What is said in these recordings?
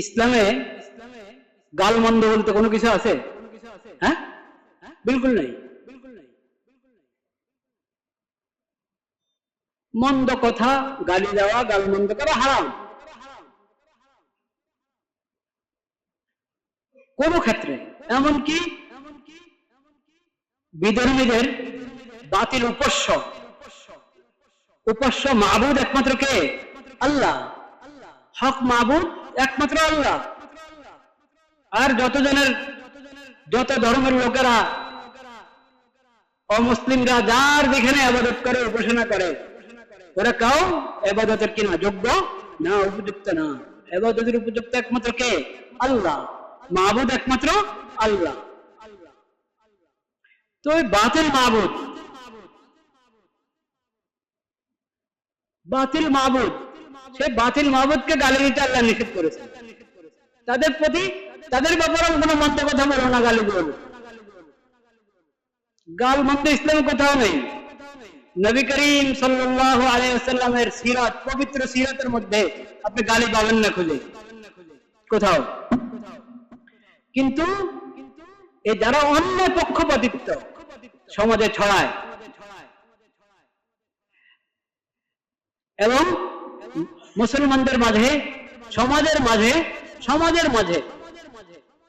ইসলামে গালমন্দ বলতে কোনো কিছু আছে? হ্যাঁ, বিলকুল নাই। মন্দ কথা, গালি দেওয়া, গালমন্দ করা হারাম কোন ক্ষেত্রে। এমনকি বিধর্মীদের বাতিল উপাস্য মাবুদ একমাত্র কে? আল্লাহ। হক মাবুদ একমাত্র আল্লাহ। আর যত ধর্মের লোকেরা, অমুসলিমরা যার যেখানে ইবাদত করে, উপাসনা করে, ওরা কাউ ইবাদতের কিনা যোগ্য না, উপযুক্ত না। ইবাদতের উপযুক্ত একমাত্র কে? আল্লাহ। মাবুদ একমাত্র আল্লাহ। তো ওই বাতিল মাবুদ, সে বাতিল মাবুদকে গালি দিতে আল্লাহ নিষেধ করেছে। তাদের প্রতি, তাদের ব্যাপারে কোনো মন্দ কথা বলো না, গালি বলো। গাল মন্দ ইসলামে কোথাও নেই। নবী করিম সাল্লাল্লাহু আলাইহি ওয়াসাল্লামের সিরাত, পবিত্র সিরাতের মধ্যে আপনি গালি পাবেন না খুঁজে কোথাও। কিন্তু এই যারা অন্য পক্ষপাতিত্ব সমাজে ছড়ায় এবং মুসলমানদের মাঝে, সমাজের মাঝে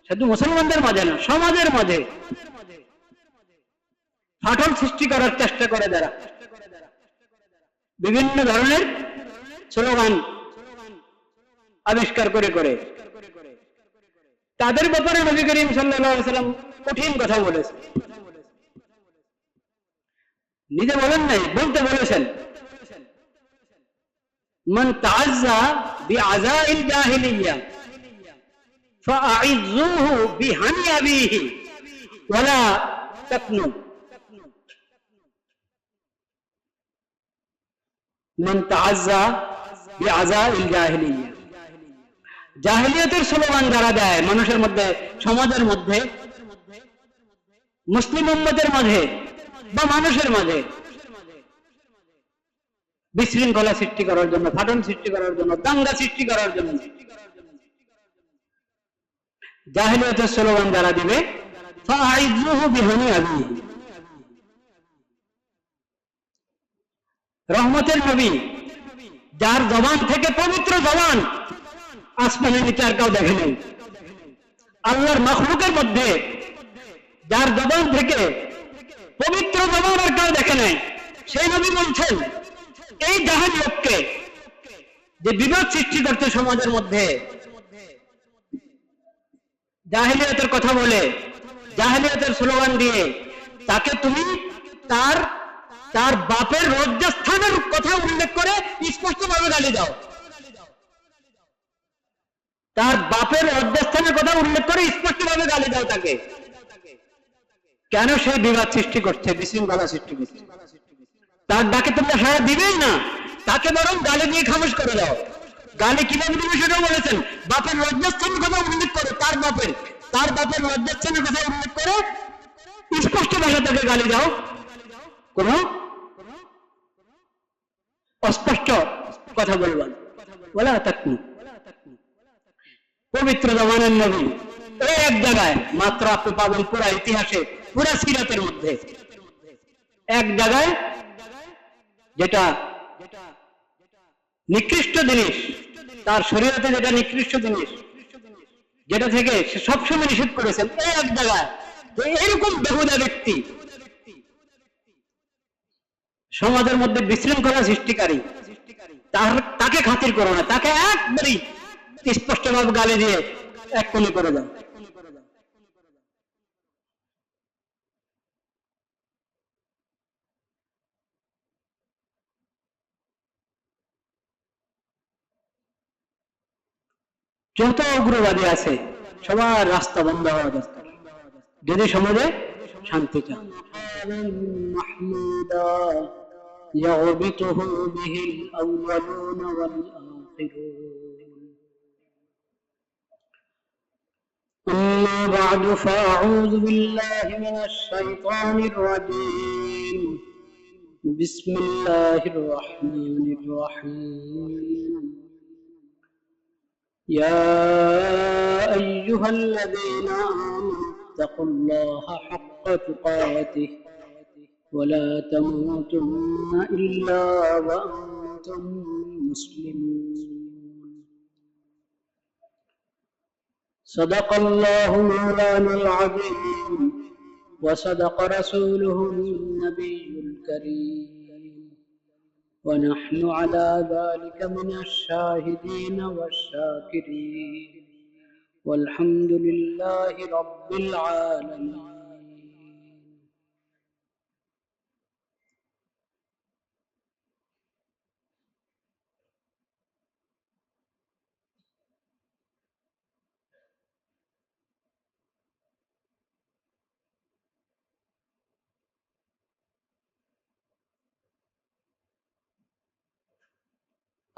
শুধু মুসলমানদের মাঝে না, সমাজের মাঝে ফাটল সৃষ্টি করার চেষ্টা করে, যারা বিভিন্ন ধরনের স্লোগান আবিষ্কার করে, তাদের ব্যাপারে নবী করিম সাল্লাল্লাহু আলাইহি ওয়াসাল্লাম কঠিন কথা বলেছেন। নিজে বলেন নাই, বলতে বলেছেন, মান তাআজ্জা বিআযাইল জাহিলিয়্যা ফাআইযুহু বিহানি আবিহি ওয়ালা তাকনু। মান তাআজ্জা বিআযাইল জাহিলিয়্যা, জাহিলিয়াতের স্লোগান যারা দেয় মানুষের মধ্যে, সমাজের মধ্যে, মুসলিম উম্মতের মাঝে বা মানুষের মাঝে বিশৃঙ্খলা সৃষ্টি করার জন্য, ফাটল সৃষ্টি করার জন্য, দাঙ্গা সৃষ্টি করার জন্য জাহিলিয়াতের স্লোগান যারা দিবে, ফাআইযুহু বিহানি আবিহি। রহমতের নবী, যার জবান থেকে, পবিত্র জবান, আসমানের নিচে আর কেউ দেখে নেই। আল্লাহর মাখলুকের মধ্যে যার জবান থেকে পবিত্র জবান আর কেউ দেখে নেই, সেই নবী বলছেন, এই জাহান লোককে যে বিবাদ সৃষ্টি করতে সমাজের মধ্যে, জাহিলিয়াতের কথা বলে, জাহিলিয়াতের স্লোগান দিয়ে, তাকে তুমি তার বাপের লজ্জাস্থানের কথা উল্লেখ করে স্পষ্টভাবে গালি দাও। তার বাপের লজ্জাস্থানের কথা উল্লেখ করে স্পষ্টভাবে গালি দাও তাকে। কেন? সে বিবাদ সৃষ্টি করছে, বিশৃঙ্খলা সৃষ্টি করছে। তার ডাকে তোমরা সাড়া দিবেই না, তাকে বরং গালি দিয়ে খামোশ করে দাও। গালি কিভাবে দিবে সেটাও বলেছেন, বাপের লজ্জাস্থানের কথা উল্লেখ করে, তার বাপের লজ্জাস্থানের কথা উল্লেখ করে স্পষ্ট ভাষা তাকে গালি দাও, কোন অস্পষ্ট কথা বলবেন। ওয়ালা তাকনু। পবিত্র জবানের নবী এই এক জায়গায় মাত্র আপনি পাবেন পুরা ইতিহাসে, পুরা সিরাতের মধ্যে এক জায়গায়, যেটা নিকৃষ্ট জিনিস, তার শরীয়তে যেটা নিকৃষ্ট জিনিস, যেটা থেকে সে সবসময় নিষেধ করেছেন, এই এক জায়গায় এরকম বেহুদা ব্যক্তি সমাজের মধ্যে বিশৃঙ্খলা সৃষ্টিকারী, তাকে খাতির করো না, তাকে একবারই স্পষ্টভাবে গালি দিয়ে এক কোণে করে দাও। যত উগ্রবাদী আছে সবার রাস্তা বন্ধ হওয়া দরকার যদি সমাজে শান্তি চান। يغبطه به الأولون والآخرون. أما بعد فأعوذ بالله من الشيطان الرجيم. بسم الله الرحمن الرحيم. يا أيها الذين آمنوا اتقوا الله حق تقاته ولا تموتن إلا وأنتم مسلمون صدق الله مولانا العظيم وصدق رسوله النبي الكريم ونحن على ذلك من الشاهدين والشاكرين والحمد لله رب العالمين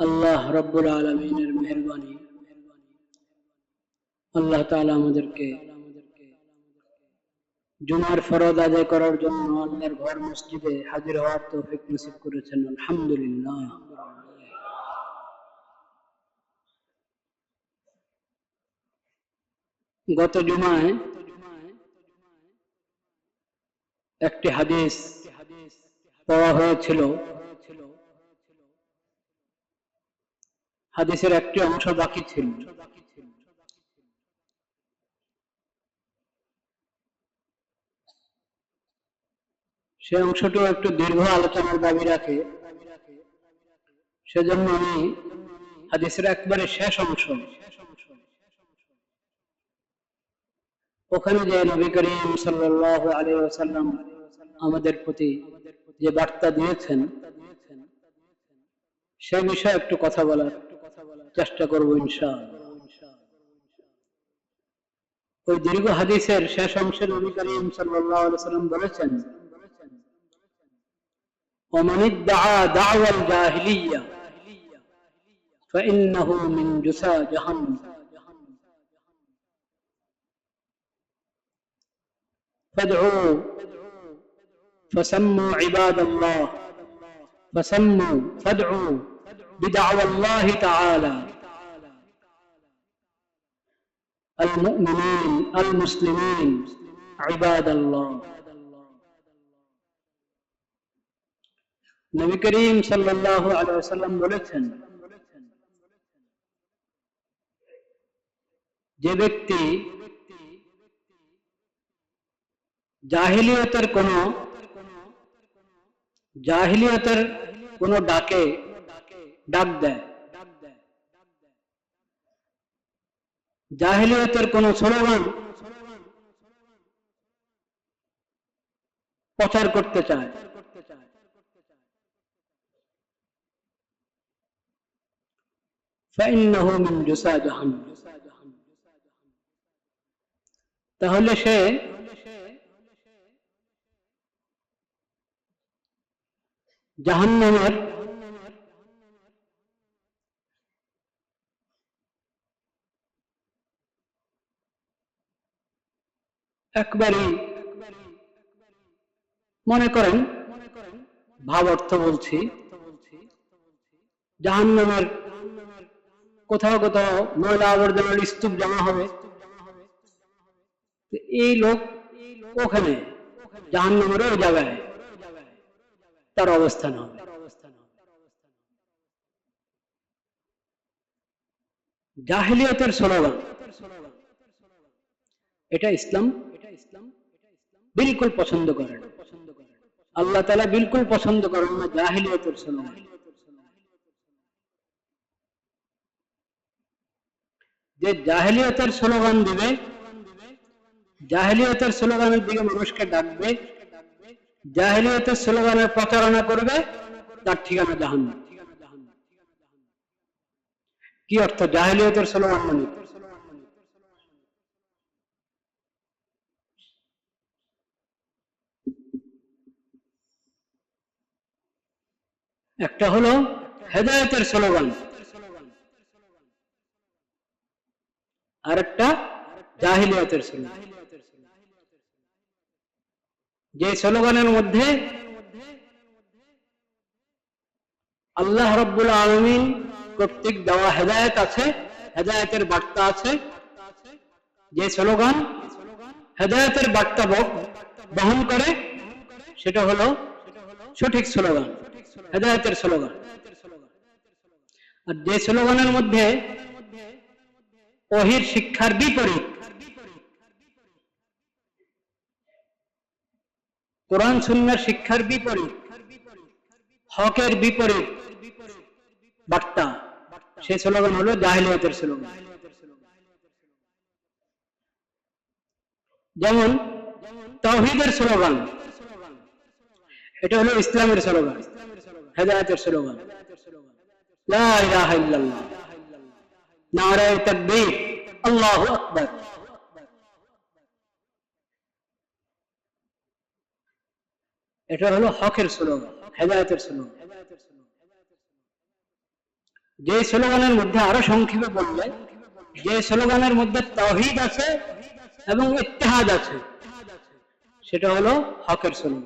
আল্লাহ রব্বুল আলামিনের মেহেরবানি আল্লাহ তাআলা আমাদেরকে জুমার ফরজ আদায় করার জন্য আল্লাহর ঘর মসজিদে হাজির হওয়ার তৌফিক নসিব করেছেন আলহামদুলিল্লাহ। গত জুমায় একটি হাদিস পড়া হয়েছিল, হাদিসের একটি অংশ বাকি ছিল। সে অংশটিও একটু দীর্ঘ আলোচনার দাবি রাখে, সেজন্য আমি হাদিসের একবারে শেষ অংশ, ওখানে যে নবী করিম সাল্লাল্লাহু আলাইহি ওয়াসাল্লাম আমাদের প্রতি যে বার্তা দিয়েছেন সে বিষয়ে একটু কথা বলার চেষ্টা করব ইনশাআল্লাহ। ওই দীর্ঘ হাদিসের শেষ অংশে নবী করিম সাল্লাল্লাহু আলাইহি ওয়াসাল্লাম বলেছেন, ومن ادعى دعوى الجاهلية فإنه من جثى جهنم فادعوا فسموا عباد الله فادعوا بدعوى الله تعالى المؤمنين المسلمين عباد الله। নবী করিম সাল্লাল্লাহু আলাইহি ওয়াসাল্লাম বলেছেন, যে ব্যক্তি জাহিলিয়তের কোন ডাকে ডাক দেয়, জাহিলিয়তের কোন স্লোগান প্রচার করতে চায়, فإنه من جثى جهنم, তাহলে সে জাহান্নামের একবারই মনে করেন ভাব অর্থ বলছি, জাহান্নামের কোথাও কোথাও ময়লা আবর্জনার স্তূপ জমা হবে, এই লোক ওখানে জাহান্নামের ওই জায়গায় তার অবস্থান হবে। জাহিলিয়তের স্লোগান, এটা ইসলাম বিলকুল পছন্দ করে না, আল্লাহ তাআলা বিলকুল পছন্দ করেন না জাহিলিয়তের স্লোগান। যে জাহিলিয়তের স্লোগান দিবে, জাহিলিয়তের স্লোগানের দিকে মানুষকে ডাকবে, জাহিলিয়তের স্লোগানের প্রচারণা করবে, তার ঠিকানা জাহান্নাম। কি অর্থ জাহিলিয়তের স্লোগান মানে? একটা হলো হেদায়েতের স্লোগান, আর একটা জাহিলিয়তের স্লোগান। যে স্লোগানের মধ্যে আল্লাহ রাব্বুল আলামিন কর্তৃক দেওয়া হেদায়েত আছে, হেদায়েতের বার্তা আছে, যে স্লোগান হেদায়েতের বার্তা বহন করে, সেটা হলো সঠিক স্লোগান, হেদায়েতের স্লোগান। আর যে স্লোগানের মধ্যে ওহীর শিক্ষার বিপরীত, কোরআন সুন্নাহর শিক্ষার বিপরীত, হকের বিপরীত বার্তা, সেই স্লোগান হলো জাহেলিয়াতের স্লোগান। যেমন তাওহীদের স্লোগান, এটা হলো ইসলামের স্লোগান, হেদায়েতের স্লোগান। লা ইলাহা ইল্লাল্লাহ, নারায়ে তাকবীর, আল্লাহু আকবার। এটা হলো হকের স্লোগান, হেদায়েতের স্লোগান। যে স্লোগানের মধ্যে আরো সংক্ষেপে বললে, যে স্লোগানের মধ্যে তাওহীদ আছে এবং ইত্তেহাদ আছে, সেটা হলো হকের স্লোগান।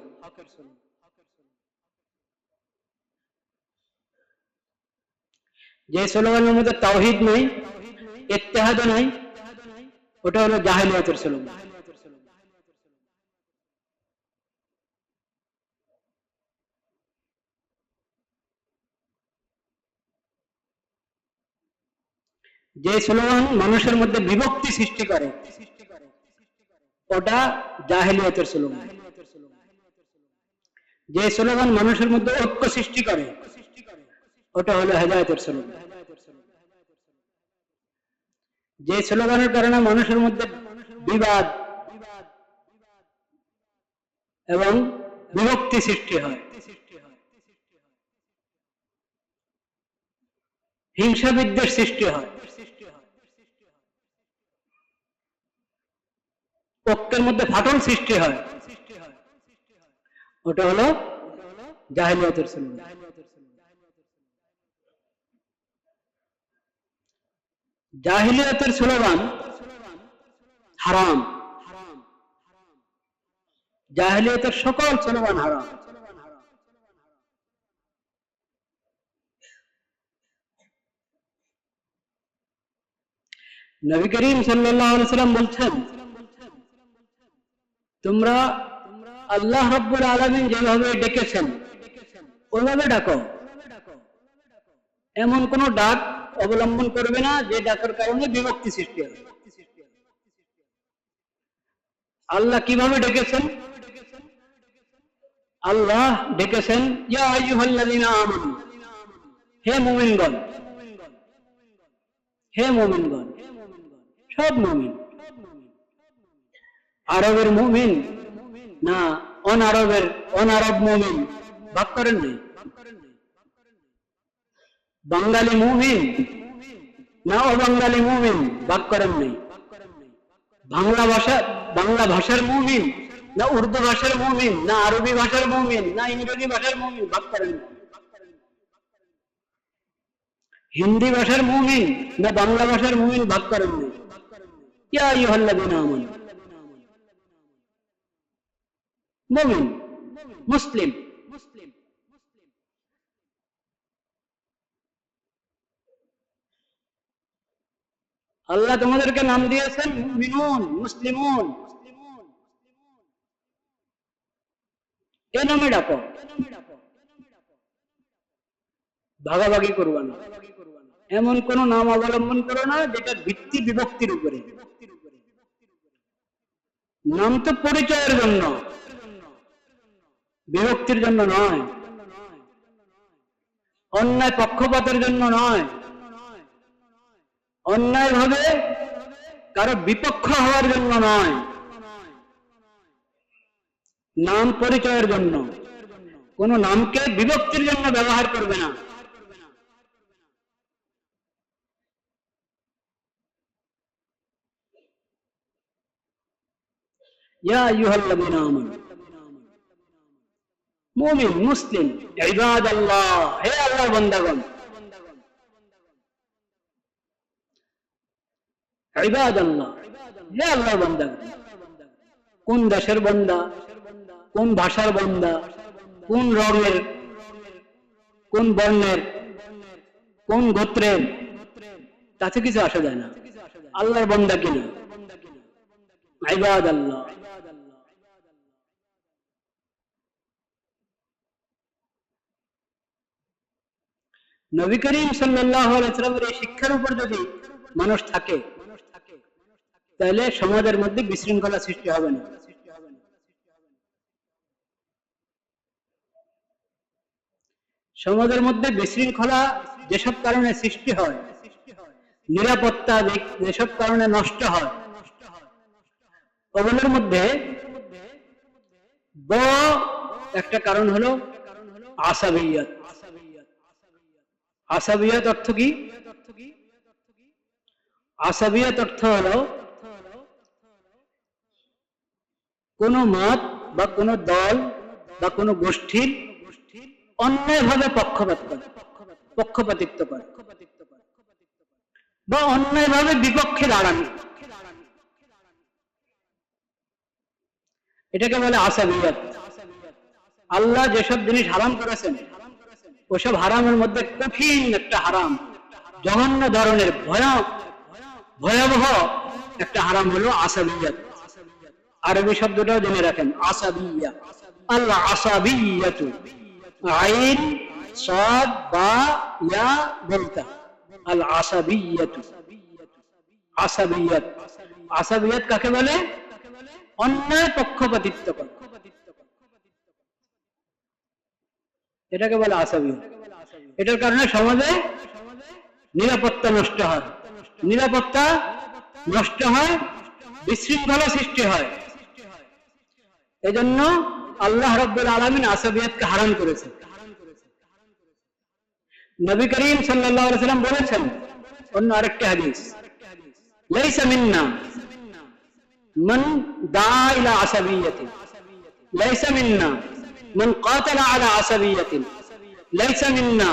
যে স্লোগানের মধ্যে তাওহীদ নেই, ইত্তেহাদ নাই, ওটা হলো জাহেলিয়াতের স্লোগান। যে স্লোগান মানুষের মধ্যে বিভক্তি সৃষ্টি করে, ওটা জাহেলিয়াতের স্লোগান। যে স্লোগান মানুষের মধ্যে ঐক্য সৃষ্টি করে, ওটা হলো হেদায়েতের স্লোগান। যে স্লোগানের কারণে মানুষের মধ্যে বিবাদ এবং বিভক্তি সৃষ্টি হয়, হিংসা বিদ্বেষ সৃষ্টি হয়, ঐক্যের মধ্যে ফাটল সৃষ্টি হয়, ওটা হলো জাহেলিয়াতের স্লোগান। জাহেলিয়াতের স্লোগান হারাম, জাহেলিয়াতের সকল স্লোগান হারাম। নবী করিম সাল্লাল্লাহু আলাইহি ওয়াসাল্লাম বলছেন, তোমরা আল্লাহ রাব্বুল আলামিন যেভাবে ডেকেছেন ওইভাবে ডাকো, এমন কোন ডাক অবলম্বন করবে না যে ডাকের কারণে বিভক্তি সৃষ্টি হবে। আল্লাহ কিভাবে ডেকেছেন? আল্লাহ ডেকেছেন ইয়া আইয়ুহাল্লাযীনা আমানু, হে মুমিনগণ, হে মুমিনগণ, সব মুমিন, আরবের মুমিন না অনারব মুমিন ভাগ করেন নাই, বাঙালি মুমিন না অবাঙালি মুমিন ভাগ করেন নাই, বাংলা ভাষার মুমিন না উর্দু ভাষার মুমিন না আরবি ভাষার মুমিন না ইংরেজি ভাষার মুমিন ভাগ করেন নাই, হিন্দি ভাষার মুমিন না বাংলা ভাষার মুমিন ভাগ করেন নাই। ইয়া আইয়ুহাল্লাযীনা আমানু, মুমিন, মুসলিম। আল্লাহ তোমাদেরকে নাম দিয়েছেন মুমিনুন, মুসলিমুন, এ নামে ডাকো, ভাগাভাগি করবা না, এমন কোন নাম অবলম্বন করো না যেটা ভিত্তি বিভক্তির উপরে। নাম তো পরিচয়ের জন্য, বিভক্তির জন্য নয়, অন্যায় পক্ষপাতের জন্য নয়, অন্যায় ভাবে কারো বিপক্ষ হওয়ার জন্য নয়, নাম পরিচয়ের জন্য। কোন নামকে বিভক্তির জন্য ব্যবহার করবে না। ইয়া আইয়ুহাল্লাযীনা আমানু, মুমিন, মুসলিম, ইবাদাল্লাহ, হে আল্লাহর বান্দাগণ, ইবাদাল্লাহ, হে আল্লাহর বান্দাগণ। কোন দেশের বান্দা, কোন ভাষার বান্দা, কোন রঙের, কোন বর্ণের, কোন গোত্রের, তাতে কিছু আসা যায় না। আল্লাহর বান্দা কিনা, ইবাদ আল্লাহ। নবী করিম সাল্লাল্লাহু আলাইহি ওয়াসাল্লামের এই শিক্ষার উপর যদি মানুষ থাকে, তাহলে সমাজের মধ্যে বিশৃঙ্খলা সৃষ্টি হবে না। সমাজের মধ্যে বিশৃঙ্খলা যেসব কারণে সৃষ্টি হয়, নিরাপত্তা যেসব কারণে নষ্ট হয়, ওগুলোর মধ্যে বড় একটা কারণ হলো আসাবিয়াত। আসাবিয়াত অর্থ কি? আসাবিয়াত অর্থ হলো কোন মত বা কোন দল বা কোন গোষ্ঠীর অন্যায়ভাবে পক্ষপাতিত্ব করে বা অন্যায়ভাবে বিপক্ষে দাঁড়ানো, এটাকে বলে আসাবিয়াত। আল্লাহ যেসব জিনিস হারাম করেছেন, ওসব হারামের মধ্যে কঠিন একটা হারাম, জঘন্য ধরনের ভয়াবহ একটা হারাম হলো আসাবিয়াত। আরবি শব্দটাও জেনে রাখেন, আসাবিয়া। আল্লাহ আসাবিয়াতু, আইন সাদ বা ইয়া বলতা, আল আসাবিয়াতু। আসাবিয়াত, আসাবিয়াত কাকে বলে? অন্যায় পক্ষপাতিত্ব করে, এটাকে বলে আসাবিয়াত। এটার কারণে সমাজে নিরাপত্তা নষ্ট হয়, নিরাপত্তা নষ্ট হয়, বিশৃঙ্খলা সৃষ্টি হয়। এজন্য আল্লাহ রাব্বুল আলামিন আসাবিয়াতকে হারাম করেছেন। নবী করিম সাল্লাল্লাহু আলাইহি ওয়াসাল্লাম বলেছেন অন্য আরেকটি হাদিস, লাইসা মিন্না মান দাআ ইলা আসাবিয়াতিন, লাইসা মিন্না মান কাতালা আলা আসাবিয়াতিন, লাইসা মিন্না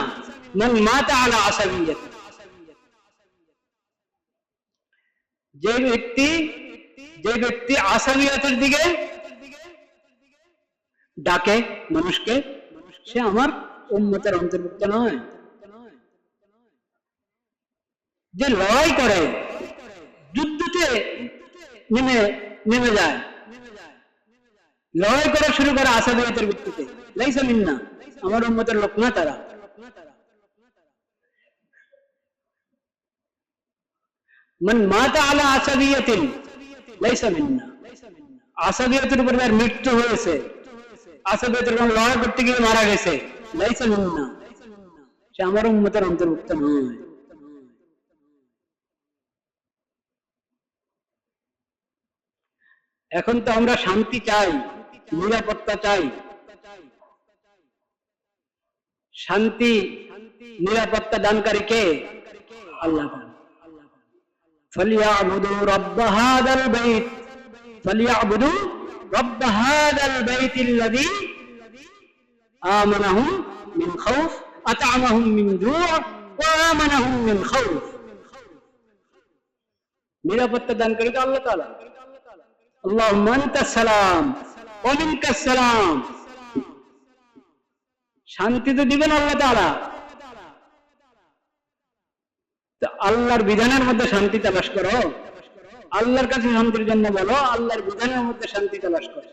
মান মাতা আলা আসাবিয়াতিন। যে ব্যক্তি আসাবিয়াতের দিকে ডাকে মানুষকে, সে আমার উম্মতের অন্তর্ভুক্ত নয়। যে লড়াই করে, যুদ্ধতে নেমে যায়, লড়াই করা শুরু করে আসাবিয়াতের ভিত্তিতে, লাইসা মিন্না, আমার উম্মতের লোক না তারা। মান মাতা আলা আসাবিয়াতিন লাইসা মিন্না, আসাবিয়াতের উপর তার মৃত্যু হয়েছে, আসাবিয়াতের কোন লড়াই করতে গিয়ে মারা গেছে, লাইসা মিন্না, সে আমার উম্মতের অন্তর্ভুক্ত নয়। এখন তো আমরা শান্তি চাই, নিরাপত্তা চাই। শান্তি নিরাপত্তা দানকারী কে? আল্লাহ। فليعبدوا رب هذا البيت فليعبدوا رب هذا البيت الذي آمنهم من خوف أطعمهم من جوع وآمنهم من خوف। নিরাপত্তা দানকারী তো আল্লাহ তাআলা। আল্লাহুম্মা আনতাস সালাম ওয়া মিনকাস সালাম। শান্তি তো দিবেন আল্লাহ তাআলা। আল্লাহর বিধানের মধ্যে শান্তি তালাশ করো, আল্লাহর কাছে শান্তির জন্য বলো, আল্লাহর বিধানের মধ্যে শান্তি তালাশ করো।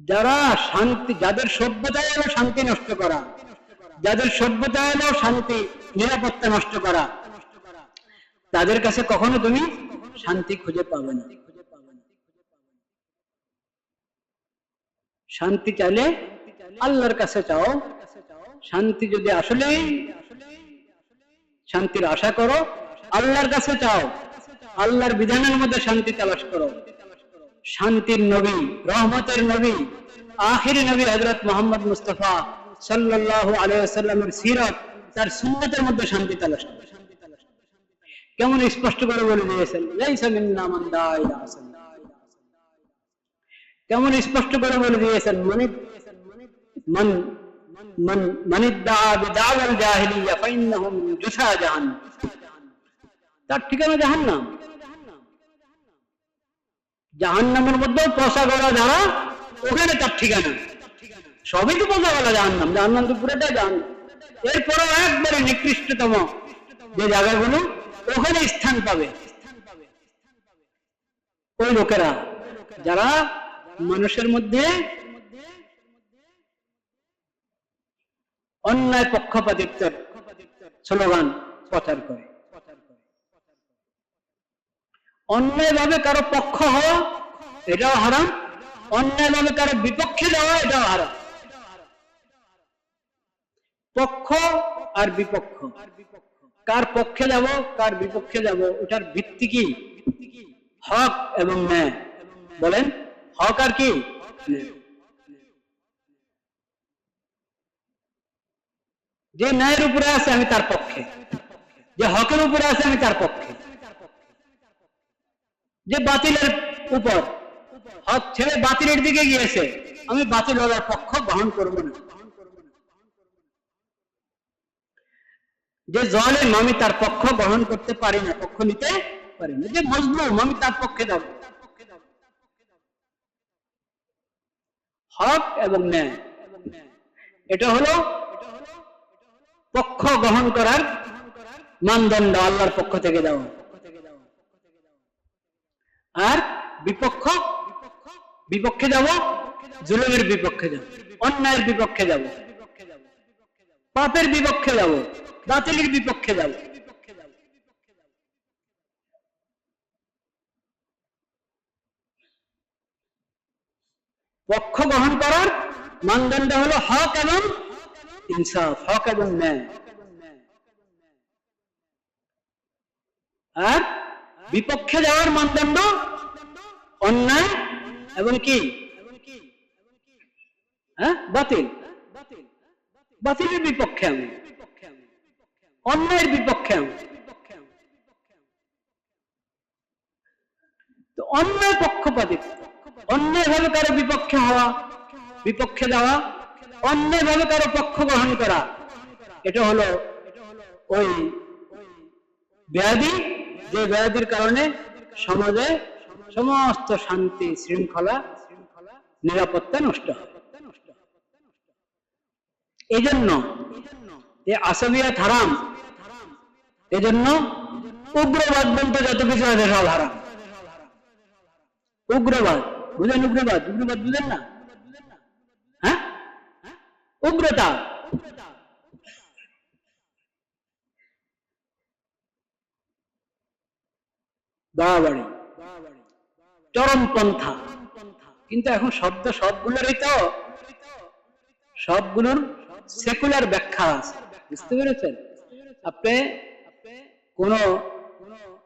যারা শান্তি, যাদের সভ্যতা এলো শান্তি নষ্ট করা, যাদের সভ্যতা এলো শান্তি নিরাপত্তা নষ্ট করা, তাদের কাছে কখনো তুমি শান্তি খুঁজে পাবে না। শান্তি চাইলে আল্লাহর কাছে চাও। শান্তি যদি আসলেই শান্তির আশা করো, আল্লাহর কাছে চাও, আল্লাহর বিধানের মধ্যে শান্তি তালাশ করো। শান্তির নবী, রহমতের নবী, আখিরি নবী হযরত মুহাম্মদ মুস্তাফা সাল্লাল্লাহু আলাইহি ওয়াসাল্লামের সিরাত, তার সুন্নাতের মধ্যে শান্তি তালাশ করো। কেমন স্পষ্ট করে বলে দিয়েছেন, লাইসা মিন্না মান দাআ ইলা আসাবিয়াতিন। কেমন স্পষ্ট করে বলে দিয়েছেন, মান ইদ্দাআ বিদাওয়াল জাহিলিয়া ফাইন্নাহুম জুসা জাহান্নাম, তার ঠিকানা জাহান্নাম। জাহান্নামের মধ্যে পচা গলা যারা, ওখানে তার ঠিকানা। সবই তো পচা গলা জাহান্নাম, জাহান্নাম তো পুরোটাই জাহান্নাম। এরপরও একবারে নিকৃষ্টতম যে জায়গাগুলো ওখানে স্থান পাবে ওই লোকেরা যারা মানুষের মধ্যে অন্যায় পক্ষপাতিত্বের স্লোগান প্রচার করে। অন্যায় ভাবে কারো পক্ষ হওয়া এটাও হারাম, অন্যায় ভাবে কারো বিপক্ষে যাওয়া এটাও হারাম। পক্ষ আর বিপক্ষ, কার পক্ষে যাব কার বিপক্ষে যাব ওটার ভিত্তি কি? হক এবং ন্যায়। বলেন হক আর কি? যে ন্যায়ের উপরে আছে আমি তার পক্ষে, যে হকের উপরে আছে আমি তার পক্ষে। যে বাতিলের উপর হক ছেড়ে বাতিলের দিকে গিয়েছে আমি বাতিল হওয়ার পক্ষ গ্রহণ করব না। যে জালেম আমি তার পক্ষ গ্রহণ করতে পারি না, পক্ষ নিতে পারি না। যে মজলুম আমি তার পক্ষে যাব। হক এবং ন্যায় এটা হলো পক্ষ গ্রহণ করার মানদণ্ড, আল্লাহর পক্ষ থেকে দেওয়া। আর বিপক্ষে যাব, জুলুমের বিপক্ষে যাব, অন্যায়ের বিপক্ষে যাব, পাপের বিপক্ষে যাব, বাতিলের বিপক্ষে যাব। পক্ষ গ্রহণ করার মানদণ্ড হলো হক এবং ইনসাফ, হক এবং ন্যায়। আর বিপক্ষে যাওয়ার মানদণ্ড অন্যায় এবং কি? হ্যাঁ, বাতিল। বাতিলের বিপক্ষে আমি, অন্যায়ের বিপক্ষে আমি। তো অন্যায় পক্ষপাতিত্ব, অন্যায় ভাবে কারো বিপক্ষে হওয়া, বিপক্ষে যাওয়া, অন্যায় ভাবে কারো পক্ষ গ্রহণ করা, এটা হলো ওই ব্যাধি, যে ব্যাধির কারণে সমাজে সমস্ত শান্তি শৃঙ্খলা নিরাপত্তা নষ্ট হয়। এই জন্য আসামিয়াত হারাম, এজন্য উগ্রবাদ বলতে যত কিছু আছে সব হারাম। উগ্রবাদ বুঝেন? উগ্রবাদ বুঝেন না? হ্যাঁ, উগ্রতা, বাড়াবাড়ি, চরমপন্থা। কিন্তু এখন শব্দ সবগুলোরই তো সবগুলোর সেকুলার ব্যাখ্যা আছে, বুঝতে পেরেছেন? আপনি কোন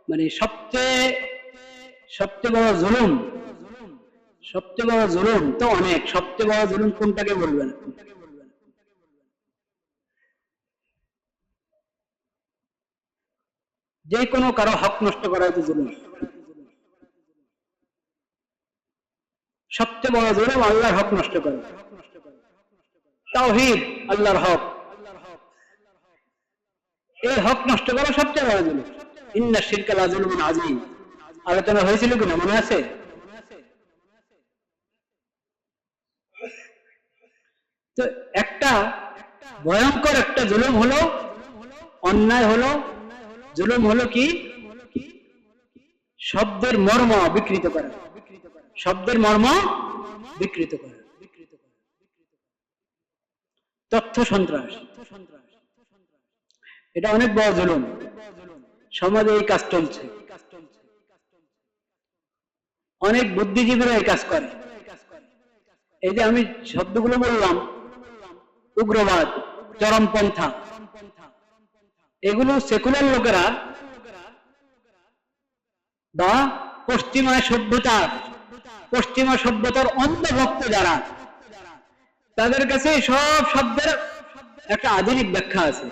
মানে সবচেয়ে বড় জুলুম, সবচেয়ে বড় জুলুম তো অনেক, সবচেয়ে বড় জুলুম কোনটাকে বলবেন? যে কোনো কারো হক নষ্ট করা হয়তো জুলুম। সবচেয়ে বড় জুলুম আল্লাহর হক নষ্ট করে। তাওহীদ, আল্লাহর হক, এই হক নষ্ট করা সবচেয়ে বড় জুলুম। ইন্না শিরকা লাযুলুমুন আযীম আলোচনা হয়েছিল কিনা মনে আছে? তো একটা ভয়ঙ্কর একটা জুলুম হলো, অন্যায় হলো, জুলুম হলো কি? শব্দের মর্ম বিকৃত করা, শব্দের মর্ম বিকৃত করা, তথ্য সন্ত্রাস, এটা অনেক বড় জুলুম। সমাজে এই কাজ চলছে, অনেক বুদ্ধিজীবীরা এই কাজ করে। এই যে আমি শব্দগুলো বললাম, উগ্রবাদ, চরমপন্থা, এগুলো সেকুলার লোকেরা বা পশ্চিমা সভ্যতার অন্ধভক্ত যারা, তাদের কাছে সব শব্দের একটা আধুনিক ব্যাখ্যা আছে,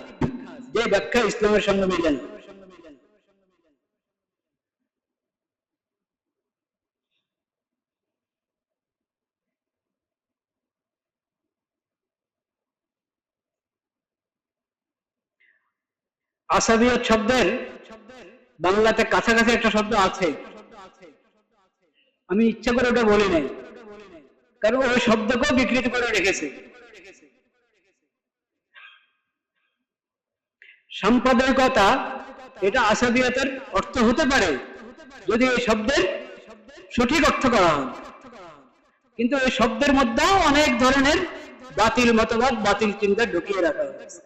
যে ব্যাখ্যা ইসলামের সঙ্গে মিলে না। আসাবিয়ত শব্দের বাংলাতে কাছাকাছি একটা শব্দ আছে, আমি ইচ্ছা করে ওটা বলি নাই, কারণ ওই শব্দকেও বিকৃত করে রেখেছে। সাম্প্রদায়িকতা এটা আসাদিয়াতের অর্থ হতে পারে যদি এই শব্দের সঠিক অর্থ করা হয়, কিন্তু এই শব্দের মধ্যেও অনেক ধরনের বাতিল মতবাদ, বাতিল চিন্তা ঢুকিয়ে রাখা হয়েছে।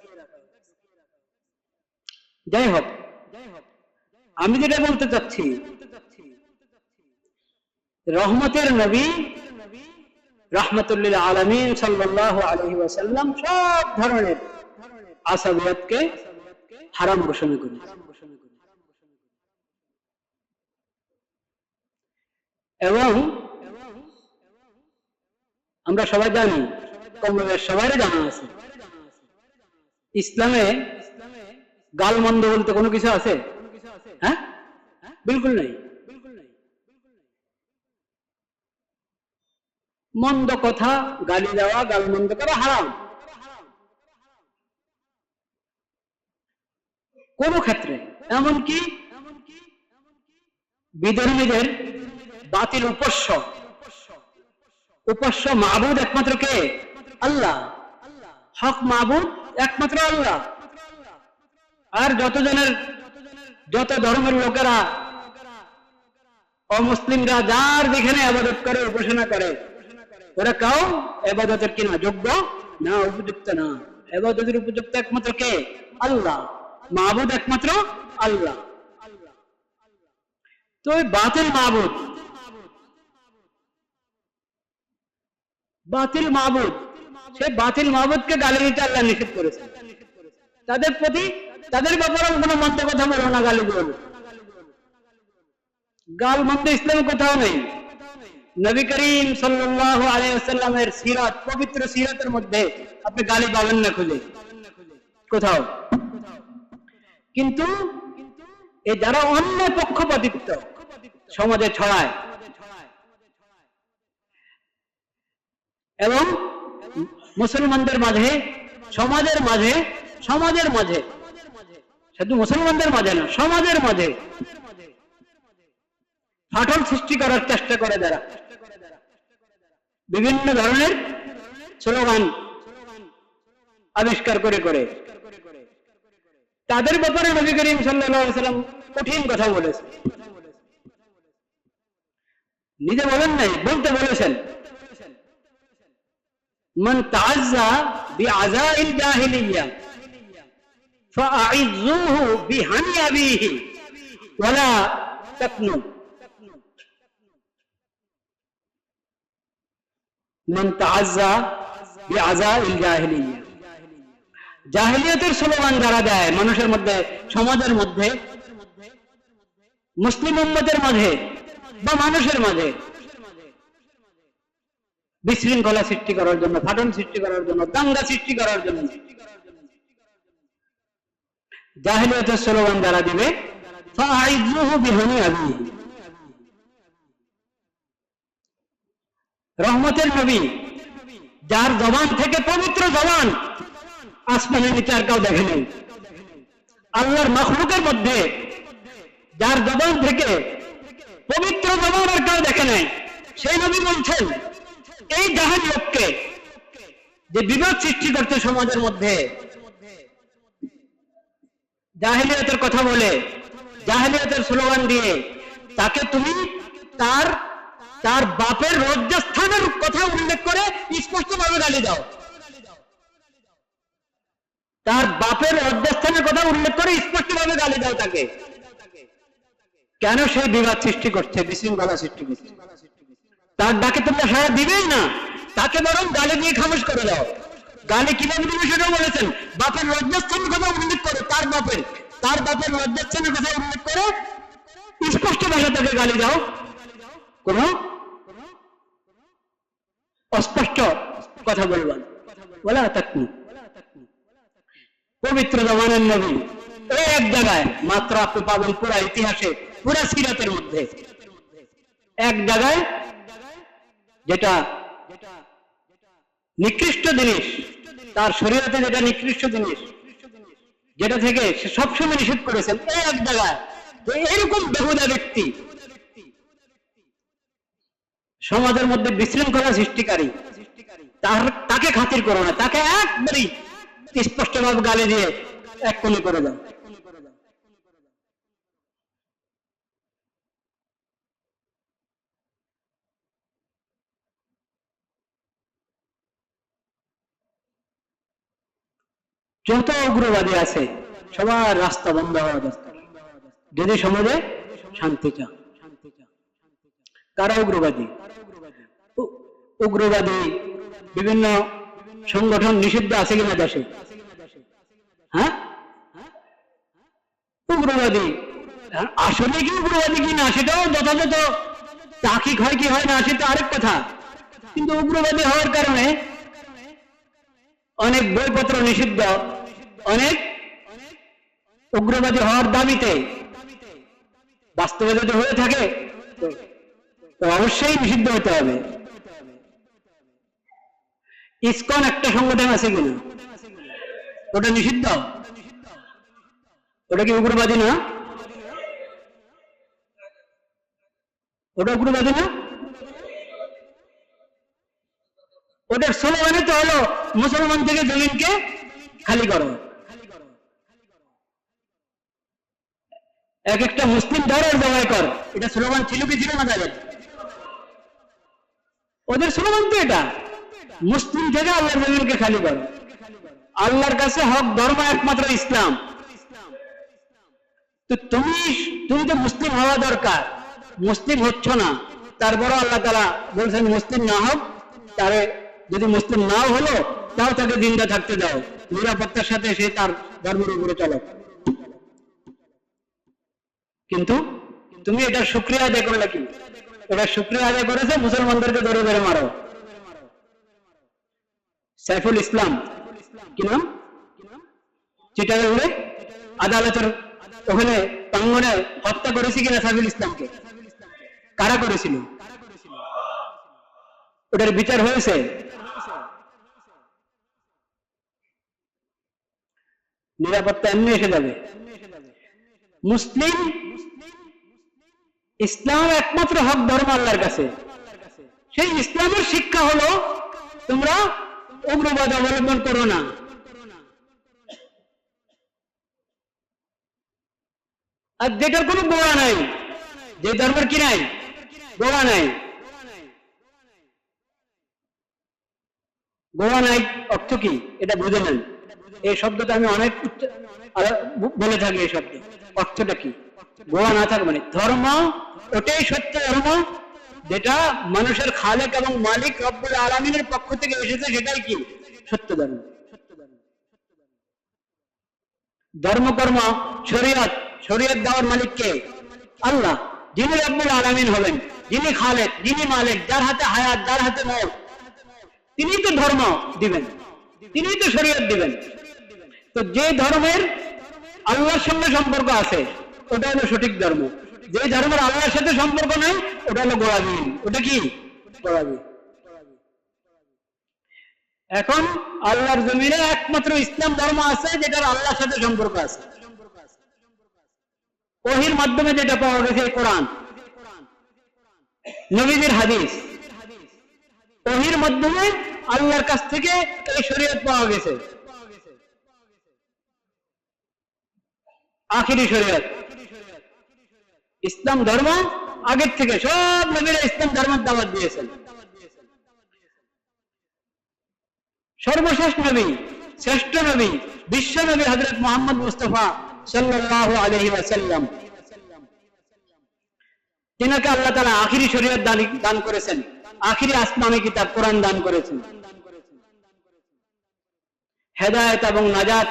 যাই হোক, আমি যেটা বলতে চাচ্ছি, রহমতের নবী রাহমাতুল লিল আলামিন সাল্লাল্লাহু আলাইহি ওয়াসাল্লাম সব ধরনের আসাবিয়াতকে হারাম ঘোষণা করেছেন। এবং আমরা সবাই জানি, কমবেশ সবারই জানা আছে, ইসলামে গালমন্দ বলতে কোনো কিছু আছে? হ্যাঁ, বিলকুল নাই। মন্দ কথা, গালি দেওয়া, গালমন্দ করা হারাম। কোন ক্ষেত্রে, এমনকি বিধর্মীদের বাতিল উপাস্য মাবুদ একমাত্র কে? আল্লাহ। হক মাবুদ একমাত্র আল্লাহ। আর যত ধর্মের লোকেরা, অমুসলিমরা যার যেখানে ইবাদত করে, উপাসনা করে, ওরা কাউ ইবাদতের কিনা যোগ্য না, উপযুক্ত না। ইবাদতের উপযুক্ত একমাত্র কে? আল্লাহ। মাবুদ একমাত্র আল্লাহ। তো বাতিল মাবুদ, সেই বাতিল মাবুদকে গালি দিতে আল্লাহ নিষেধ করেছে। তাদের প্রতি, তাদের ব্যাপারে কোনো মন্দ কথা বলো না, গালি বলো। গাল মন্দ ইসলামে কোথাও নেই। নবী করিম সাল্লাল্লাহু আলাইহি ওয়াসাল্লামের সিরাত, পবিত্র সিরাতের মধ্যে আপনি গালি পাবেন না খুঁজে কোথাও। কিন্তু এই যারা অন্য পক্ষপাতিত্ব সমাজে ছড়ায় এবং মুসলমানদের মাঝে, সমাজের মাঝে, শুধু মুসলমানদের মাঝে না, সমাজের মাঝে ফাটল সৃষ্টি করার চেষ্টা করে, যারা বিভিন্ন ধরনের স্লোগান আবিষ্কার করে, তাদের ব্যাপারে নবী করিম সাল্লাল্লাহু আলাইহি ওয়াসাল্লাম কঠিন কথা বলেছে। নিজে বলেন নাই, বলতে বলেছেন, মান তাআজ্জা বিআযাইল জাহিলিয়্যা ফাআইযুহু বিহানি আবিহি ওয়ালা তাকনু। মান তাআজ্জা বিআযাইল জাহিলিয়্যা, জাহিলিয়াতের স্লোগান যারা দেয় মানুষের মধ্যে, সমাজের মধ্যে, মুসলিম উম্মতের মাঝে বা মানুষের মাঝে বিশৃঙ্খলা সৃষ্টি করার জন্য, ফাটল সৃষ্টি করার জন্য, দাঙ্গা সৃষ্টি করার জন্য জাহিলিয়াতের স্লোগান যারা দিবে, ফাআইযুহু বিহানি আবিহি। রহমতের নবী, যার জবান থেকে, পবিত্র জবান, আসমানের নিচে আর কেউ দেখে নেই। আল্লাহর মাখলুকের মধ্যে যার জবান থেকে পবিত্র জবান আর কেউ দেখে নেই, সেই নবী বলছেন, এই জাহান লোককে যে বিবাদ সৃষ্টি করতে সমাজের মধ্যে, জাহিলিয়াতের কথা বলে, জাহিলিয়াতের স্লোগান দিয়ে, তাকে তুমি তার বাপের লজ্জাস্থানের কথা উল্লেখ করে স্পষ্টভাবে গালি দাও। তার বাপের লজ্জাস্থানের কথা উল্লেখ করে স্পষ্টভাবে গালি দাও তাকে। কেন সেই বিবাদ সৃষ্টি করছে, বিশৃঙ্খলা সৃষ্টি করছে? তার ডাকে তোমরা সাড়া দিবেই না, তাকে বরং গালি দিয়ে খামোশ করে দাও। গালি কিভাবে দিবে সেটাও বলেছেন, বাপের লজ্জাস্থানের কথা উল্লেখ করে, তার বাপের লজ্জাস্থানের কথা উল্লেখ করে স্পষ্ট ভাষা তাকে গালি দাও। কোন অস্পষ্ট কথা বলবেন, ওয়ালা তাকনু। পবিত্র জবানের নবী এই এক জায়গায় মাত্র আপনি পাবেন পুরা ইতিহাসে, পুরা সিরাতের মধ্যে এক জায়গায়, যেটা নিকৃষ্ট জিনিস, তার শরীয়তে যেটা নিকৃষ্ট জিনিস, যেটা থেকে সে সবসময় নিষেধ করেছেন, এই এক জায়গায় এরকম বেহুদা ব্যক্তি সমাজের মধ্যে বিশৃঙ্খলা সৃষ্টিকারী, তাকে খাতির করো না, তাকে একবারই স্পষ্টভাবে গালি দিয়ে এক কোণে করে দাও। যত উগ্রবাদী আছে সবার রাস্তা বন্ধ হওয়া দরকার যদি সমাজে শান্তি চান। কারা উগ্রবাদী? উগ্রবাদী বিভিন্ন সংগঠন নিষিদ্ধ আছে কিনা দেশে? হ্যাঁ, উগ্রবাদী আসলে কি উগ্রবাদী কিনা সেটাও যথাযথ তাকিক হয় কি হয় না সেটা আরেক কথা, কিন্তু উগ্রবাদী হওয়ার কারণে অনেক বইপত্র নিষিদ্ধ, অনেক উগ্রবাদী হওয়ার দাবিতে বাস্তবে যদি হয়ে থাকে তো অবশ্যই নিষিদ্ধ হতে হবে। ইসকন একটা সংগঠন আছে কিনা? ওটা নিষিদ্ধ? ওটা কি উগ্রবাদী না? ওটা উগ্রবাদী না? ওটার স্লোগানে তো হলো মুসলমান থেকে জমিনকে খালি করো। এক একটা মুসলিম ধর জবাই কর, এটা স্লোগান ছিল কি ছিল না তাদের? ওদের স্লোগান তো এটা, মুসলিম থেকে আল্লাহর জমিনকে খালি করো। আল্লাহর কাছে হক ধর্ম একমাত্র ইসলাম। তো তুমি তো মুসলিম হওয়া দরকার, মুসলিম হচ্ছ না, তারপরে আল্লাহ তাআলা বলছেন মুসলিম না হোক, তারে যদি মুসলিম নাও হলো তাও তাকে জিন্দা থাকতে দাও, নিরাপত্তার সাথে সে তার ধর্মের উপরে চলো। কিন্তু তুমি এটা শুকরিয়া আদায় করলে কি? এটা শুকরিয়া আদায় করেছে মুসলমানদেরকে ধরে ধরে মারো। সাইফুল ইসলাম কি নাম, চিটাগাংয়ে আদালতের ওখানে প্রাঙ্গণে হত্যা করেছে কিনা সাইফুল ইসলামকে? কারা করেছিল? ওটার বিচার হয়েছে? নিরাপত্তা এমনি এসে যাবে। মুসলিম ইসলাম একমাত্র হক ধর্ম আল্লাহর কাছে। সেই ইসলামের শিক্ষা হলো তোমরা উগ্রবাদ অবলম্বন করো না। আর যেটার কোনো গোড়া নাই, যে ধর্মের কি নাই, গোড়া নাই, গোড়া নাই অর্থ কি এটা বুঝে নেন। এই শব্দটা আমি অনেক বলে থাকি, এই শব্দ অর্থটা কি? গোড়া না থাকবে মানে ধর্ম ওটাই সত্য ধর্ম যেটা মানুষের খালেক এবং মালিক রব্বুল আলামিনের পক্ষ থেকে এসেছে, সেটাই কি সত্য ধর্ম। ধর্মকর্ম শরীয়ত, শরীয়ত দেওয়ার মালিক কে? আল্লাহ, যিনি রব্বুল আলামিন হবেন, যিনি খালেক, যিনি মালিক, যার হাতে হায়াত, যার হাতে মওত, তিনি তো ধর্ম দিবেন, তিনি তো শরীয়ত দিবেন। তো যে ধর্মের আল্লাহর সঙ্গে সম্পর্ক আছে ওটা হলো সঠিক ধর্ম, যে ধর্মের আল্লাহর সাথে সম্পর্ক নাই ওটা হলো গোড়ামি। ওটা কি? গোড়ামি। এখন আল্লাহর জমিনে একমাত্র ইসলাম ধর্ম আছে যেটার আল্লাহর সাথে সম্পর্ক আছে। ওহীর মাধ্যমে যেটা পাওয়া গেছে কোরআন, নবীজির হাদিস, ওহীর মাধ্যমে আল্লাহর কাছ থেকে এই শরীয়ত পাওয়া গেছে, আখিরি শরীয়ত। ইসলাম ধর্ম আগের থেকে সব নবীরা ইসলাম ধর্মের দাওয়াত দিয়েছেন। সর্বশেষ নবী, শ্রেষ্ঠ নবী, বিশ্ব নবী হযরত মুহাম্মদ মুস্তাফা সাল্লাল্লাহু আলাইহি ওয়াসাল্লাম, তিনাকে আল্লাহ তাআলা আখিরি শরীয়ত দান করেছেন, আখিরি আসমানী কিতাব কোরআন দান করেছেন। হেদায়েত এবং নাজাত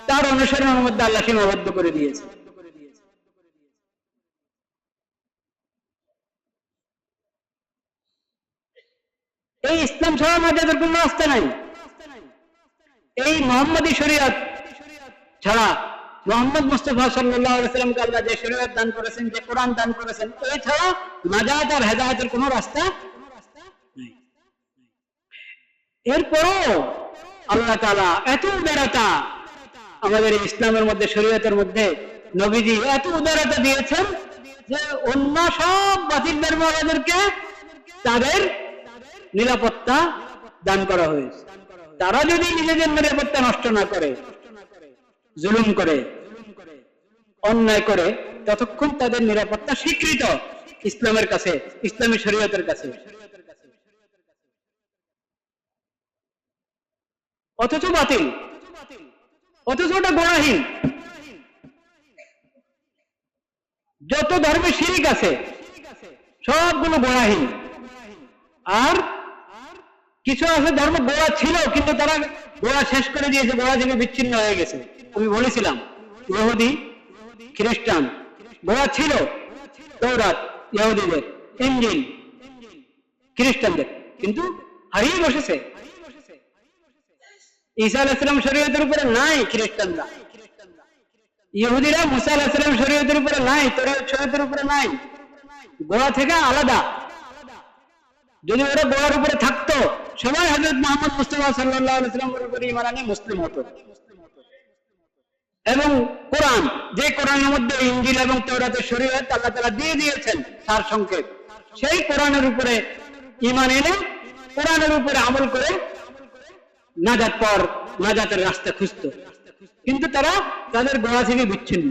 তার অনুসরণের মধ্যে আল্লাহ সীমাবদ্ধ করে দিয়েছে। এই ইসলাম ছাড়া আমাদের কোনো রাস্তা নাই। এই মুহাম্মদী শরীয়ত ছাড়া, মুহাম্মদ মুস্তাফা সাল্লাল্লাহু আলাইহি ওয়াসাল্লামকে আল্লাহ যে শরীয়ত দান করেছেন, যে কোরআন দান করেছেন, এই ছাড়া নাজাত আর হেদায়েতের কোনো রাস্তা নাই। এরপরও আল্লাহ তাআলা এত উদারতা আমাদের ইসলামের মধ্যে, শরীয়তের মধ্যে নবীজি এত উদারতা দিয়েছেন যে অন্য সব বাতিল ধর্মীয়দেরকে তাদের নিরাপত্তা দান করা হয়েছে। তারা যদি নিজেদের নিরাপত্তা নষ্ট না করে জুলুম করে, অন্যায় করে, ততক্ষণ তাদের নিরাপত্তা স্বীকৃত ইসলামের কাছে, ইসলামী শরীয়তের কাছে। অথচ বাতিল, অথচ ওটা গোড়াহীন। যত ধর্মে শিরিক আছে সবগুলো গোড়াহীন। আর কিছু আছে ধর্ম গোড়া ছিল কিন্তু তারা গোড়া শেষ করে দিয়েছে, গোড়া থেকে বিচ্ছিন্ন হয়ে গেছে। আমি বলেছিলাম ইহুদি খ্রিস্টান গোড়া ছিল, তৌরাত ইহুদিদের, ইনজিল খ্রিস্টানদের, কিন্তু হারিয়ে বসেছে। ঈসা আলাইহিস সালাম শরীয়তের উপরে নাই খ্রিস্টানরা, ইহুদিরা মুসা আলাইহিস সালাম শরীয়তের উপরে নাই, তৌরাত শরীয়তের উপরে নাই, গোড়া থেকে আলাদা। যদি ওরা গোড়ার উপরে থাকতো সবাই হযরত মুহাম্মদ মুস্তাফা সাল্লাল্লাহু আলাইহি ওয়াসাল্লামের উপরে ঈমান আনে মুসলিম হতো। এবং কোরআন, যে কোরআনের মধ্যে ইনজিল এবং তৌরাতের শরীয়ত আল্লাহ তাআলা দিয়ে দিয়েছেন সার সংক্ষেপ, সেই কোরআনের উপরে ঈমান এনে কোরআনের উপরে আমল করে নাজাত পর নাজাতের রাস্তা খুঁজতো। কিন্তু তারা তাদের গোড়া থেকে বিচ্ছিন্ন।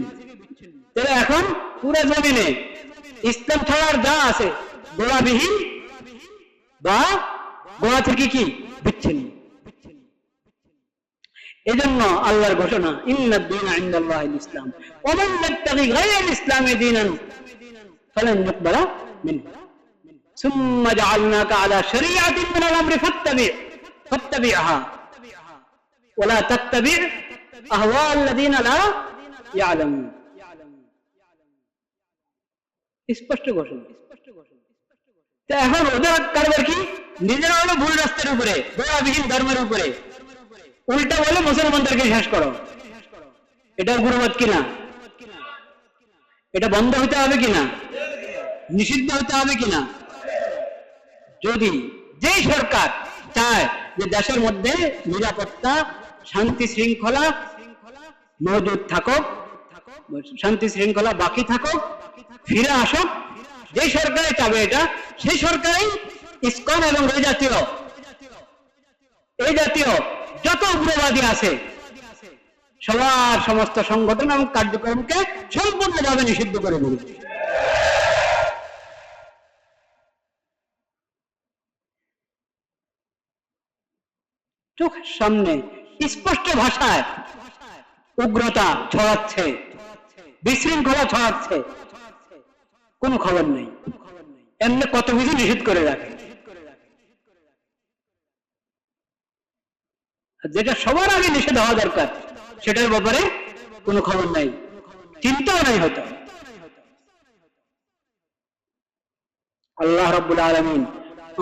তারা এখন পুরো জমিনে ইসলাম ছাড়ার যা আছে গোড়াবিহীন বা গোড়া থেকে কি বিচ্ছিন্ন। এজন্য আল্লাহর ঘোষণা, ইন্নাদ দীনা ইনদাল্লাহিল ইসলাম ওয়া মান ইয়াবতাগি গায়রাল ইসলামি দীনান ফালান ইউকবালা মিনহু সুম্মা জাআলনাকা আলা শরীআতিন মিনাল আমরি ফাত্তাবি'হা ওয়া লা তাত্তাবি' আহওয়াআল্লাযীনা লা ইয়ালামুন। স্পষ্ট ঘোষণা। তা এখন ওদের কারবার কি? নিজেরা হলো ভুল রাস্তার উপরে, গোড়াবিহীন ধর্মের উপরে, উল্টা বলে মুসলমানদেরকে শেষ করো। এটা গুরুবাদ কিনা? এটা বন্ধ হতে হবে কিনা? নিষিদ্ধ হতে হবে কিনা? যদি যে সরকার চায় যে দেশের মধ্যে নিরাপত্তা, শান্তি শৃঙ্খলা মজুদ থাকুক, শান্তি শৃঙ্খলা বাকি থাকুক, ফিরে আসুক, যে সরকারে চাবে এটা, সেই সরকারই ইসকন এবং এই জাতীয় যত উগ্রবাদী আছে সবার সমস্ত সংগঠন এবং কার্যক্রমকে সম্পূর্ণভাবে নিষিদ্ধ করে দেবে। চোখের সামনে স্পষ্ট ভাষায় উগ্রতা ছড়াচ্ছে, বিশৃঙ্খলা ছড়াচ্ছে, কোনো খবর নেই। এমনি কত কিছু নিষিদ্ধ করে রাখে, যেটা সবার আগে নিষেধ হওয়া দরকার সেটার ব্যাপারে কোনো খবর নাই, চিন্তাও নাই হতো। আল্লাহ রাব্বুল আলামিন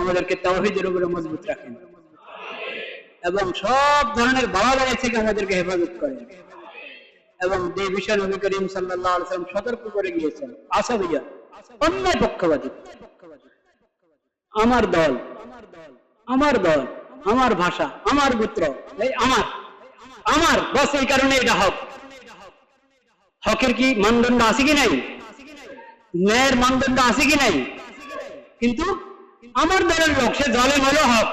আমাদেরকে তাওহীদের উপরে মজবুত রাখেন এবং সব ধরনের বাড়াবাড়ি থেকে আমাদেরকে হেফাজত করেন। এবং যে বিষয় নবী করিম সাল্লাল্লাহু আলাইহি ওয়াসাল্লাম সতর্ক করে গিয়েছেন, আসাবিয়া, অন্যায় পক্ষপাতী, আমার দল, আমার দল, আমার ভাষা, আমার গোত্র, এই আমার বস, এই কারণে এটা হক। হকের কি মানদণ্ড আছে কি নাই? ন্যায়ের মানদণ্ড আছে কি নাই? কিন্তু আমার দলের লোক সে জালেম হলো হক,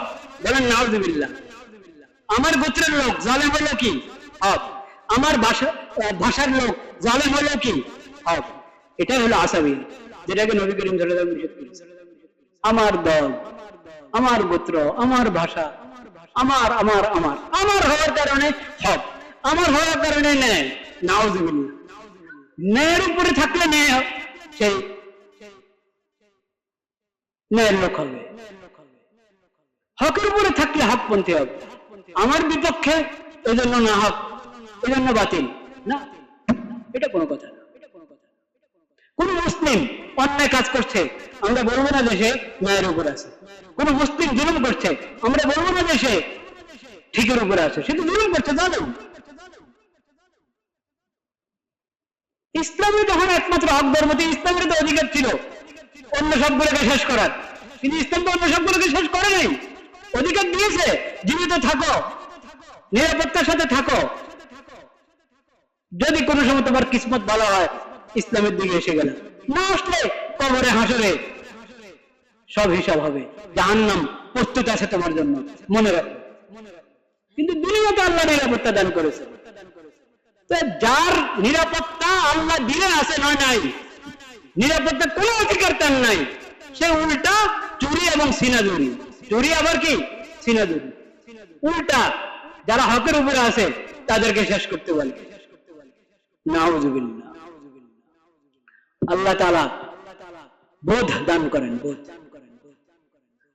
বলেন নাউযুবিল্লাহ। আমার গোত্রের লোক জালেম হলো কি? হক। আমার ভাষার লোক জালেম হলো কি? হক। এটাই হলো আসাবি, যেটাকে নবী করিম সাল্লাল্লাহু আলাইহি ওয়াসাল্লাম নিষেধ করেছেন। আমার দল, আমার গোত্র, আমার ভাষা, আমার আমার আমার আমার হওয়ার কারণে হক, আমার হওয়ার কারণে ন্যায়। নাউযুবিল্লাহ। ন্যায়ের উপরে থাকলে ন্যায়, সেই ন্যায়ের লোক হবে। হকের উপরে থাকলে হকপন্থী হবে। আমার বিপক্ষে এজন্য না হক, এজন্য বাতিল না, এটা কোনো কথা না। কোন মুসলিম অন্যায় কাজ করছে আমরা বলবো না যে সে ন্যায়ের উপর আছে। কোন মুসলিম জুলুম করছে আমরা বলবো না যে সে ঠিকের উপরে আছে, সে তো জুলুম করছে, জানেন। ইসলামে যখন একমাত্র হক ধর্ম, ইসলামের তো অধিকার ছিল অন্য সবগুলোকে শেষ করার, কিন্তু ইসলাম তো অন্য সবগুলোকে শেষ করে নাই, অধিকার দিয়েছে জীবিত থাকো, নিরাপত্তার সাথে থাকো। যদি কোনো সময় তোমার কিসমত ভালো হয় ইসলামের দিকে এসে গেল, না আসলে কবরে হাসরে সব হিসাব হবে, জাহান্নাম প্রস্তুত আছে তোমার জন্য, মনে রাখো। কিন্তু দুনিয়াতে আল্লাহ নিরাপত্তা দান করেছে, তো যার নিরাপত্তা আল্লাহ দিলে আছে নয় নাই, নিরাপত্তা কোনো অধিকার তার নাই, সে উল্টা চুরি এবং সিনাজুরি, চুরি আবার কি সিনাজুরি, উল্টা যারা হকের উপরে আছে তাদেরকে শেষ করতে বলে। নাউযুবিল্লাহ। আল্লাহ তাআলা বোধ দান করেন, বোধ।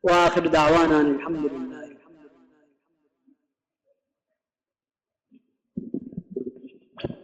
ওয়া আখিরু দাওয়ানা আলহামদুলিল্লাহ।